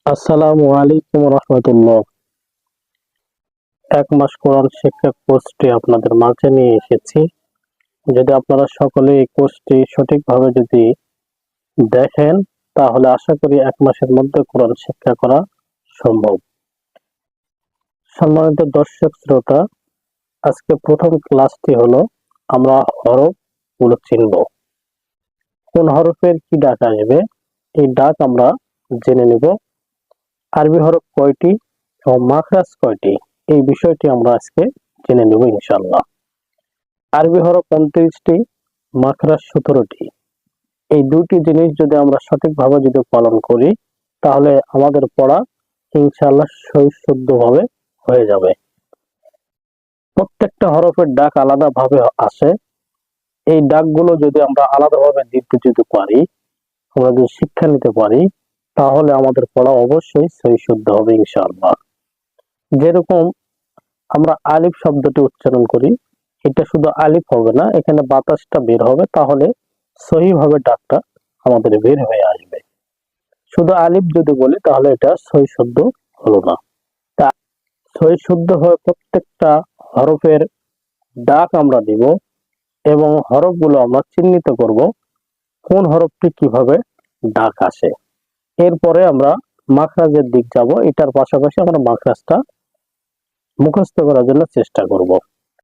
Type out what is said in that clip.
আসসালামু আলাইকুম রহমতুল্লাহ। এক মাস কোরআন শিক্ষা কোর্সটি আপনাদের মাঝে নিয়ে এসেছি। যদি আপনারা সকলে এই কোর্সটি সঠিকভাবে যদি দেখেন, তাহলে আশা করি এক মাসের মধ্যে কোরআন শিক্ষা করা সম্ভব। সম্মানিত দর্শক শ্রোতা, আজকে প্রথম ক্লাসটি হলো আমরা হরফ গুলো চিনব। কোন হরফের কি ডাক আসবে, এই ডাক আমরা জেনে নেব। আরবি হরফ কয়টি এবং মাখরাজ কয়টি, এই বিষয়টি আমরা আজকে জেনে নেব ইনশাআল্লাহ। আরবি হরফ 29টি, মাখরাজ 17টি। এই দুটি জিনিস যদি আমরা সঠিকভাবে যদি পালন করি, তাহলে আমাদের পড়া ইনশাআল্লাহ সহিশুদ্ধভাবে হয়ে যাবে। প্রত্যেকটা হরফের ডাক আলাদা ভাবে আসে। এই ডাকগুলো যদি আমরা আলাদাভাবে দিতে যদি পারি, আমরা যদি শিক্ষা নিতে পারি, তাহলে আমাদের পড়া অবশ্যই সহিশুদ্ধ হবে ইনশাআল্লাহ। যেরকম আমরা আলিফ শব্দটি উচ্চারণ করি, এটা শুধু আলিফ হবে না, এখানে বাতাসটা বের হবে, তাহলে সহিভাবে ডাকটা আমাদের বের হয়ে আসবে। শুধু আলিফ যদি বলি, তাহলে এটা সহিশুদ্ধ হলো না। তা সহিশুদ্ধ হয়ে প্রত্যেকটা হরফের ডাক আমরা দিব এবং হরফগুলো আমরা চিহ্নিত করব কোন হরফটি কিভাবে ডাক আসে। এরপরে আমরা মাখরাজের দিক যাব। এটার পাশাপাশি আমরা মাখরাজটা মুখস্থ করার জন্য চেষ্টা করব।